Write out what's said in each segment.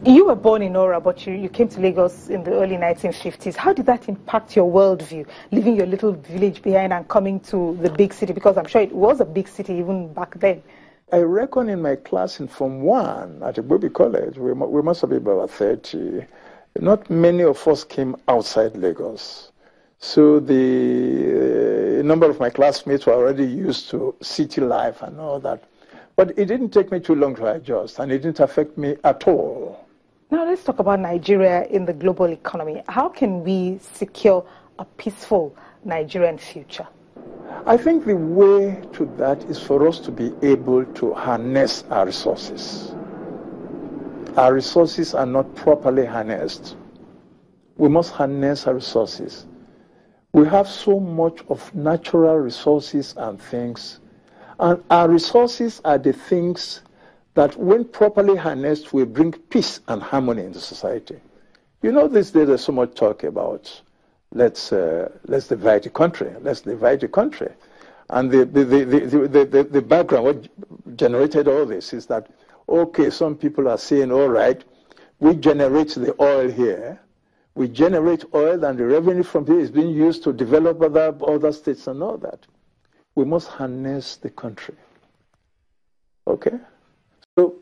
You were born in Ora, but you came to Lagos in the early 1950s. How did that impact your worldview, leaving your little village behind and coming to the big city? Because I'm sure it was a big city even back then. I reckon in my class in Form 1 at Igbobi College, we must have been about 30. Not many of us came outside Lagos. So the number of my classmates were already used to city life and all that. But it didn't take me too long to adjust, and it didn't affect me at all. Now let's talk about Nigeria in the global economy. How can we secure a peaceful Nigerian future? I think the way to that is for us to be able to harness our resources. Our resources are not properly harnessed. We must harness our resources. We have so much of natural resources and things, and our resources are the things that when properly harnessed will bring peace and harmony in the society. You know, these days there's so much talk about let's divide the country, let's divide the country. And the background, what generated all this is that, okay, some people are saying, all right, we generate the oil here, we generate oil and the revenue from here is being used to develop other states and all that. We must harness the country, okay? So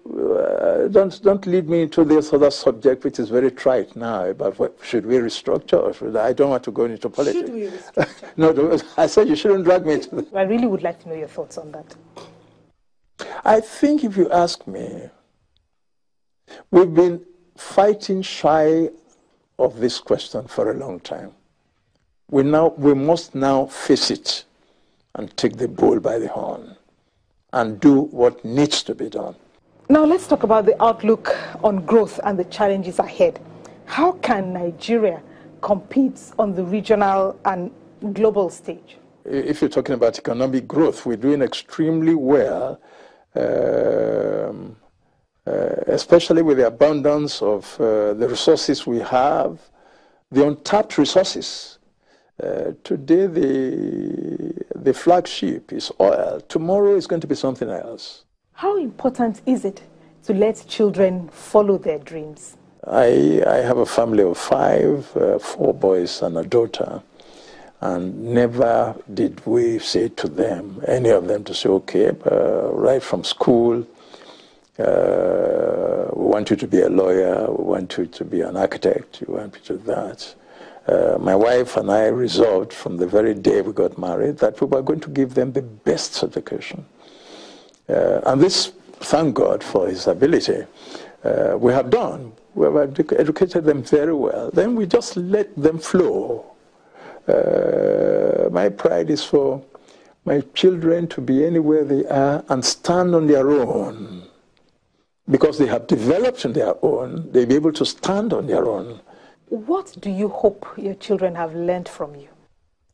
don't lead me into this other subject, which is very trite now, about what, should we restructure or should I don't want to go into politics. Should we restructure? No, I said you shouldn't drag me into that. I really would like to know your thoughts on that. I think if you ask me, we've been fighting shy of this question for a long time. We must now face it and take the bull by the horn and do what needs to be done. Now let's talk about the outlook on growth and the challenges ahead. How can Nigeria compete on the regional and global stage? If you're talking about economic growth, we're doing extremely well, especially with the abundance of the resources we have, the untapped resources. Today, the flagship is oil. Tomorrow is going to be something else. How important is it to let children follow their dreams? I have a family of 5, 4 boys and a daughter, and never did we say to them, any of them, to say, okay, right from school, we want you to be a lawyer, we want you to be an architect, we want you to do that. My wife and I resolved from the very day we got married that we were going to give them the best education. And this, thank God for his ability, we have done. We have educated them very well. Then we just let them flow. My pride is for my children to be anywhere they are and stand on their own. Because they have developed on their own, they'll be able to stand on their own. What do you hope your children have learned from you?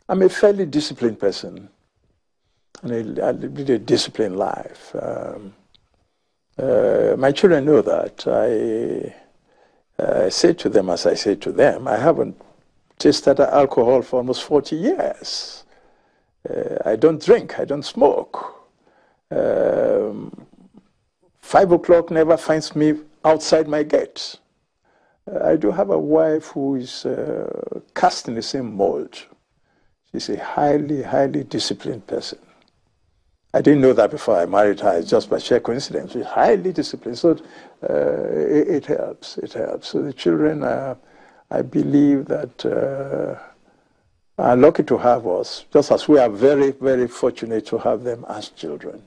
I'm a fairly disciplined person. And I lead a disciplined life. My children know that. I say to them, as I say to them, I haven't tasted alcohol for almost 40 years. I don't drink, I don't smoke. 5 o'clock never finds me outside my gate. I do have a wife who is cast in the same mold. She's a highly, highly disciplined person. I didn't know that before I married her. It's just by sheer coincidence. She's highly disciplined. So it helps. It helps. So the children, I believe that are lucky to have us, just as we are very, very fortunate to have them as children.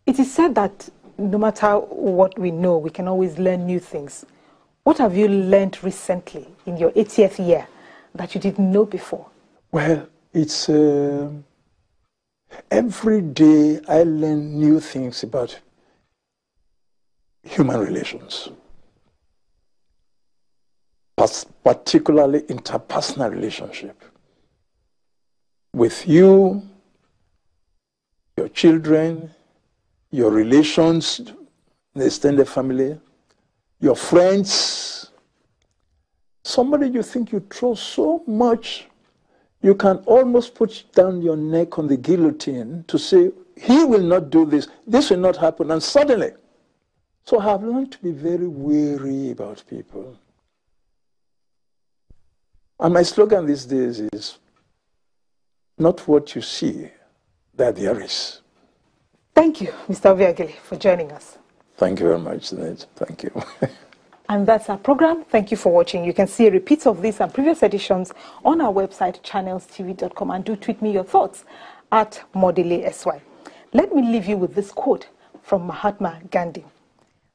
It is said that no matter what we know, we can always learn new things. What have you learned recently in your 80th year that you didn't know before? Well, it's... every day I learn new things about human relations, particularly interpersonal relationship. With you, your children, your relations, the extended family, your friends, somebody you think you trust so much, you can almost put down your neck on the guillotine to say, he will not do this, this will not happen, and suddenly So I have learned to be very wary about people. And my slogan these days is, not what you see, that there is. Thank you, Mr. Ovbiagele, for joining us. Thank you very much, Ned. Thank you. And that's our program. Thank you for watching. You can see a repeat of this and previous editions on our website, channelstv.com, and do tweet me your thoughts at @ModeleSY. Let me leave you with this quote from Mahatma Gandhi.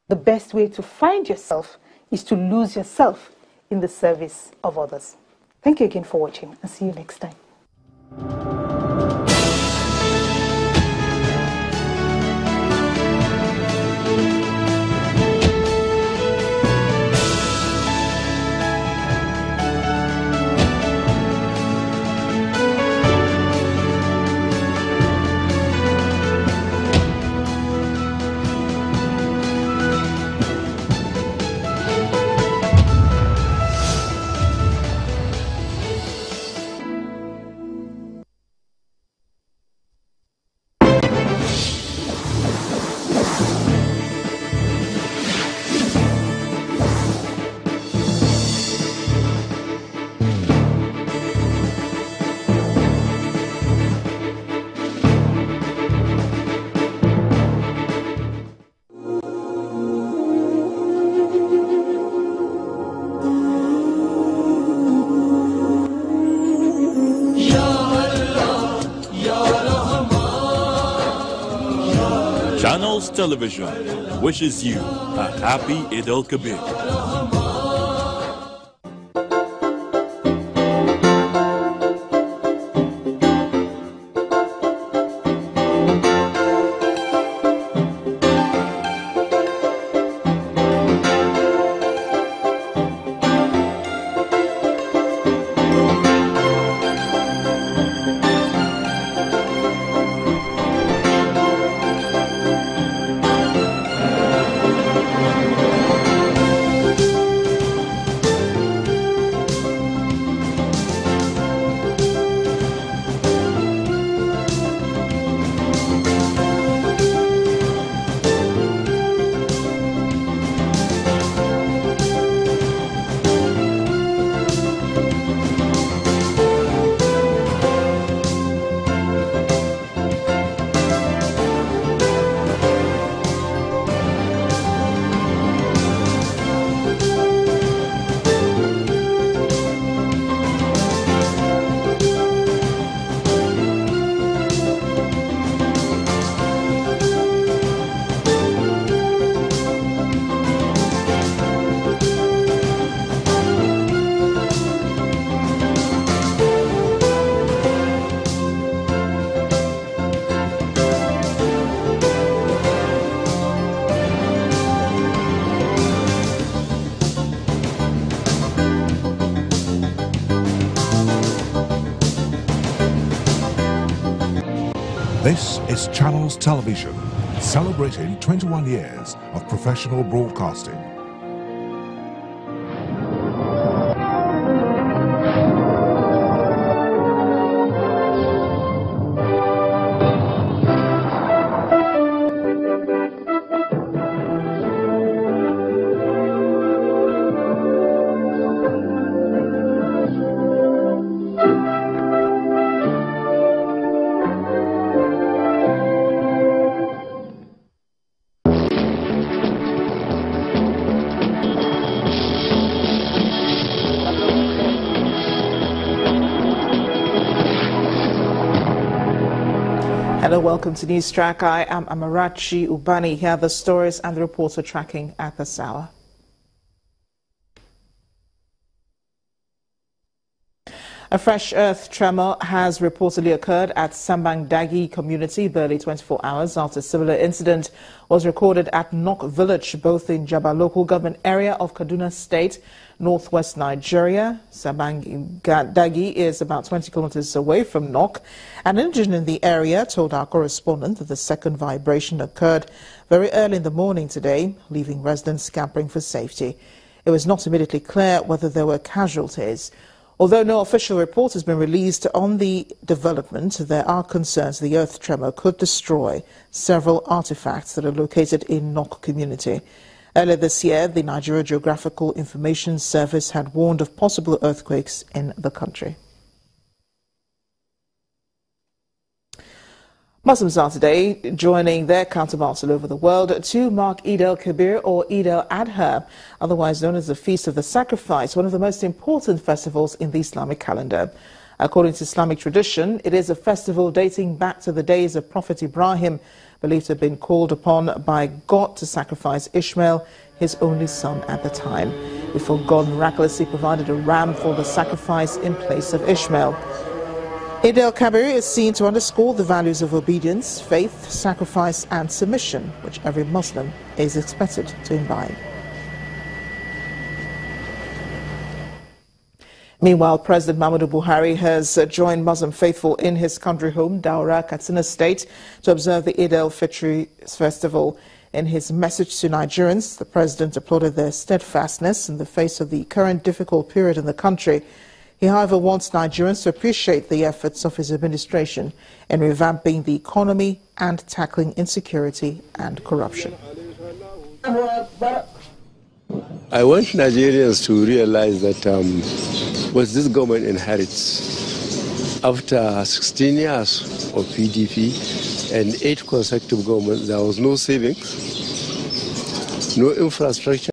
The best way to find yourself is to lose yourself in the service of others. Thank you again for watching, and see you next time. Channels Television wishes you a happy Eid al-Kabir. This is Channels Television, celebrating 21 years of professional broadcasting. Hello, welcome to News Track. I am Amarachi Ubani. Here are the stories and the reports we're tracking at this hour. A fresh earth tremor has reportedly occurred at Sambang Dagi community barely 24 hours after a similar incident was recorded at Nok village, both in Jaba local government area of Kaduna State, northwest Nigeria. Sambang Dagi is about 20 kilometers away from Nok. An indigent in the area told our correspondent that the second vibration occurred very early in the morning today, leaving residents scampering for safety. It was not immediately clear whether there were casualties. Although no official report has been released on the development, there are concerns the earth tremor could destroy several artifacts that are located in Nok community. Earlier this year, the Nigeria Geographical Information Service had warned of possible earthquakes in the country. Muslims are today joining their counterparts all over the world to mark Eid al-Kabir or Eid al-Adha, otherwise known as the Feast of the Sacrifice, one of the most important festivals in the Islamic calendar. According to Islamic tradition, it is a festival dating back to the days of Prophet Ibrahim, believed to have been called upon by God to sacrifice Ishmael, his only son at the time, before God miraculously provided a ram for the sacrifice in place of Ishmael. Eid al-Kabir is seen to underscore the values of obedience, faith, sacrifice and submission, which every Muslim is expected to imbibe. Meanwhile, President Muhammadu Buhari has joined Muslim faithful in his country home, Daura, Katsina State, to observe the Eid al-Fitr festival. In his message to Nigerians, the president applauded their steadfastness in the face of the current difficult period in the country. He, however, wants Nigerians to appreciate the efforts of his administration in revamping the economy and tackling insecurity and corruption. I want Nigerians to realize that what this government inherits after 16 years of PDP and 8 consecutive governments, there was no savings, no infrastructure.